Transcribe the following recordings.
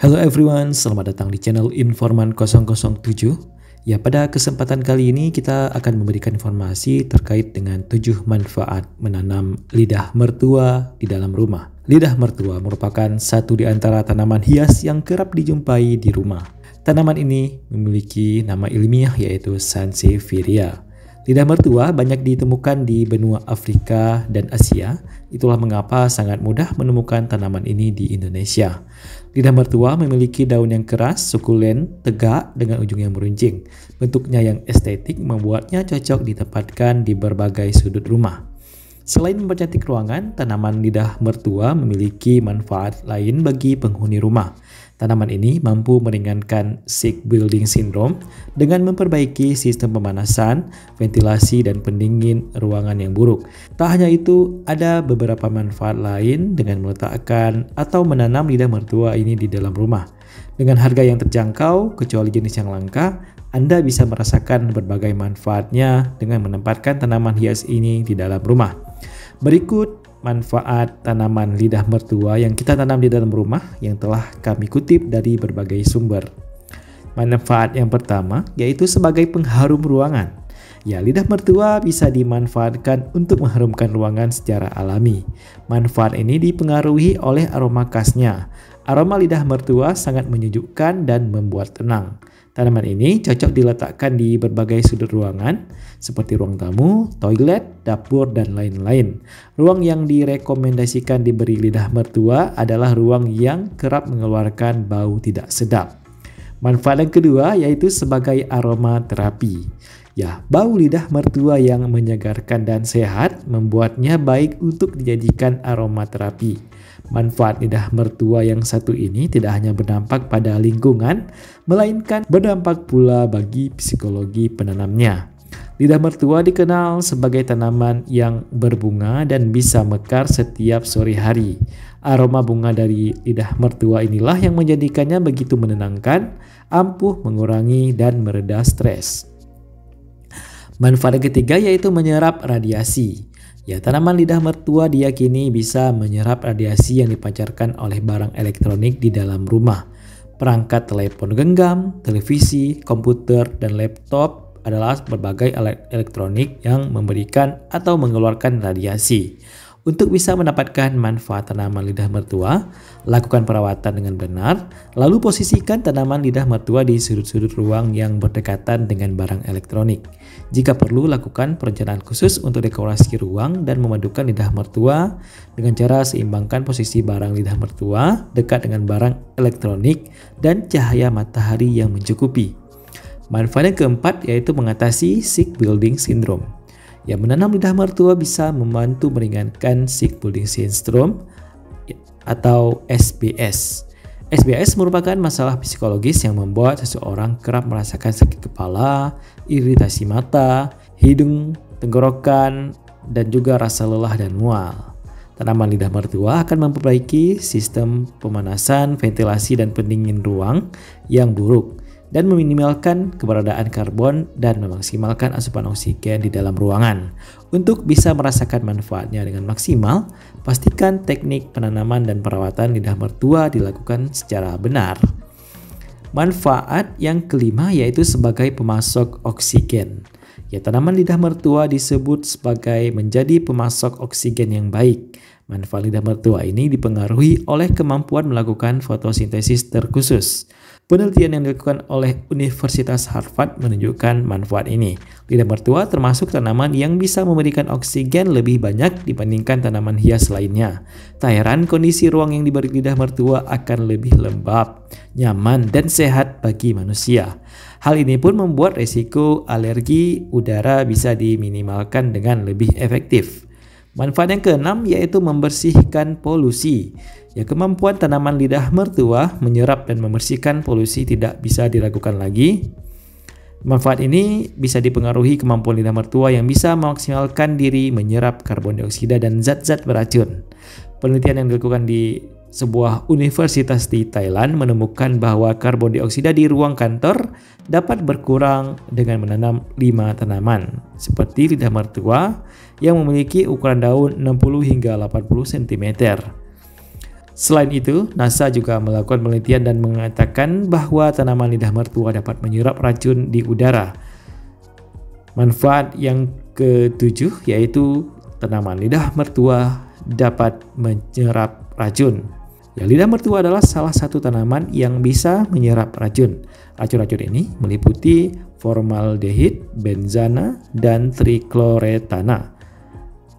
Hello everyone, selamat datang di channel Informan 007. Ya, pada kesempatan kali ini kita akan memberikan informasi terkait dengan 7 manfaat menanam lidah mertua di dalam rumah. Lidah mertua merupakan satu di antara tanaman hias yang kerap dijumpai di rumah. Tanaman ini memiliki nama ilmiah yaitu Sansevieria. Lidah mertua banyak ditemukan di benua Afrika dan Asia. Itulah mengapa sangat mudah menemukan tanaman ini di Indonesia. Lidah mertua memiliki daun yang keras, sukulen, tegak dengan ujung yang meruncing. Bentuknya yang estetik membuatnya cocok ditempatkan di berbagai sudut rumah. Selain mempercantik ruangan, tanaman lidah mertua memiliki manfaat lain bagi penghuni rumah. Tanaman ini mampu meringankan sick building syndrome dengan memperbaiki sistem pemanasan, ventilasi, dan pendingin ruangan yang buruk. Tak hanya itu, ada beberapa manfaat lain dengan meletakkan atau menanam lidah mertua ini di dalam rumah. Dengan harga yang terjangkau, kecuali jenis yang langka, Anda bisa merasakan berbagai manfaatnya dengan menempatkan tanaman hias ini di dalam rumah. Berikut manfaat tanaman lidah mertua yang kita tanam di dalam rumah yang telah kami kutip dari berbagai sumber. Manfaat yang pertama yaitu sebagai pengharum ruangan. Ya, lidah mertua bisa dimanfaatkan untuk mengharumkan ruangan secara alami. Manfaat ini dipengaruhi oleh aroma khasnya. Aroma lidah mertua sangat menyejukkan dan membuat tenang. Tanaman ini cocok diletakkan di berbagai sudut ruangan seperti ruang tamu, toilet, dapur, dan lain-lain. Ruang yang direkomendasikan diberi lidah mertua adalah ruang yang kerap mengeluarkan bau tidak sedap. Manfaat yang kedua yaitu sebagai aroma terapi. Ya, bau lidah mertua yang menyegarkan dan sehat membuatnya baik untuk dijadikan aroma terapi. Manfaat lidah mertua yang satu ini tidak hanya berdampak pada lingkungan, melainkan berdampak pula bagi psikologi penanamnya. Lidah mertua dikenal sebagai tanaman yang berbunga dan bisa mekar setiap sore hari. Aroma bunga dari lidah mertua inilah yang menjadikannya begitu menenangkan, ampuh mengurangi dan mereda stres. Manfaat yang ketiga yaitu menyerap radiasi. Ya, tanaman lidah mertua diyakini bisa menyerap radiasi yang dipancarkan oleh barang elektronik di dalam rumah. Perangkat telepon genggam, televisi, komputer, dan laptop adalah berbagai alat elektronik yang memberikan atau mengeluarkan radiasi. Untuk bisa mendapatkan manfaat tanaman lidah mertua, lakukan perawatan dengan benar, lalu posisikan tanaman lidah mertua di sudut-sudut ruang yang berdekatan dengan barang elektronik. Jika perlu, lakukan perencanaan khusus untuk dekorasi ruang dan memadukan lidah mertua dengan cara seimbangkan posisi barang lidah mertua dekat dengan barang elektronik dan cahaya matahari yang mencukupi. Manfaat yang keempat yaitu mengatasi sick building syndrome. Ya, menanam lidah mertua bisa membantu meringankan sick building syndrome atau SBS. SBS merupakan masalah psikologis yang membuat seseorang kerap merasakan sakit kepala, iritasi mata, hidung, tenggorokan, dan juga rasa lelah dan mual. Tanaman lidah mertua akan memperbaiki sistem pemanasan, ventilasi, dan pendingin ruang yang buruk dan meminimalkan keberadaan karbon dan memaksimalkan asupan oksigen di dalam ruangan. Untuk bisa merasakan manfaatnya dengan maksimal, pastikan teknik penanaman dan perawatan lidah mertua dilakukan secara benar. Manfaat yang kelima yaitu sebagai pemasok oksigen. Ya, tanaman lidah mertua disebut sebagai menjadi pemasok oksigen yang baik. Manfaat lidah mertua ini dipengaruhi oleh kemampuan melakukan fotosintesis terkhusus. Penelitian yang dilakukan oleh Universitas Harvard menunjukkan manfaat ini. Lidah mertua termasuk tanaman yang bisa memberikan oksigen lebih banyak dibandingkan tanaman hias lainnya. Tak heran kondisi ruang yang diberi lidah mertua akan lebih lembab, nyaman, dan sehat bagi manusia. Hal ini pun membuat resiko alergi udara bisa diminimalkan dengan lebih efektif. Manfaat yang keenam yaitu membersihkan polusi. Ya, kemampuan tanaman lidah mertua menyerap dan membersihkan polusi tidak bisa diragukan lagi. Manfaat ini bisa dipengaruhi kemampuan lidah mertua yang bisa memaksimalkan diri menyerap karbon dioksida dan zat-zat beracun. Penelitian yang dilakukan di sebuah universitas di Thailand menemukan bahwa karbon dioksida di ruang kantor dapat berkurang dengan menanam 5 tanaman seperti lidah mertua yang memiliki ukuran daun 60 hingga 80 cm. Selain itu, NASA juga melakukan penelitian dan mengatakan bahwa tanaman lidah mertua dapat menyerap racun di udara. Manfaat yang ketujuh yaitu tanaman lidah mertua dapat menyerap racun. Ya, lidah mertua adalah salah satu tanaman yang bisa menyerap racun. Racun-racun ini meliputi formaldehid, benzana, dan trikloretana.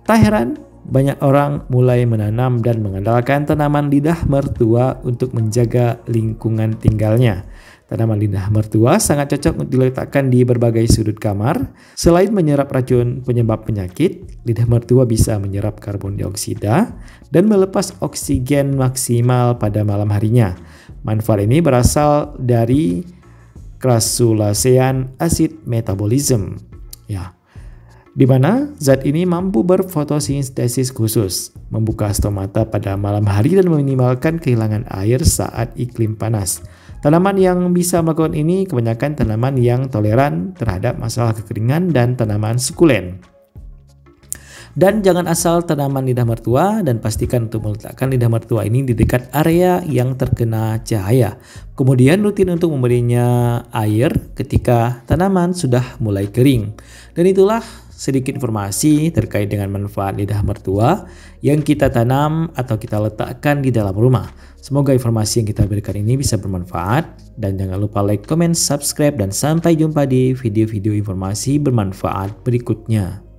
Tak heran, banyak orang mulai menanam dan mengandalkan tanaman lidah mertua untuk menjaga lingkungan tinggalnya. Tanaman lidah mertua sangat cocok untuk diletakkan di berbagai sudut kamar. Selain menyerap racun penyebab penyakit, lidah mertua bisa menyerap karbon dioksida dan melepas oksigen maksimal pada malam harinya. Manfaat ini berasal dari crassulacean acid metabolism. Ya, di mana zat ini mampu berfotosintesis khusus, membuka stomata pada malam hari dan meminimalkan kehilangan air saat iklim panas. Tanaman yang bisa melakukan ini kebanyakan tanaman yang toleran terhadap masalah kekeringan dan tanaman sukulen. Dan jangan asal tanaman lidah mertua, dan pastikan untuk meletakkan lidah mertua ini di dekat area yang terkena cahaya. Kemudian rutin untuk memberinya air ketika tanaman sudah mulai kering. Dan itulah sedikit informasi terkait dengan manfaat lidah mertua yang kita tanam atau kita letakkan di dalam rumah. Semoga informasi yang kita berikan ini bisa bermanfaat, dan jangan lupa like, comment, subscribe, dan sampai jumpa di video-video informasi bermanfaat berikutnya.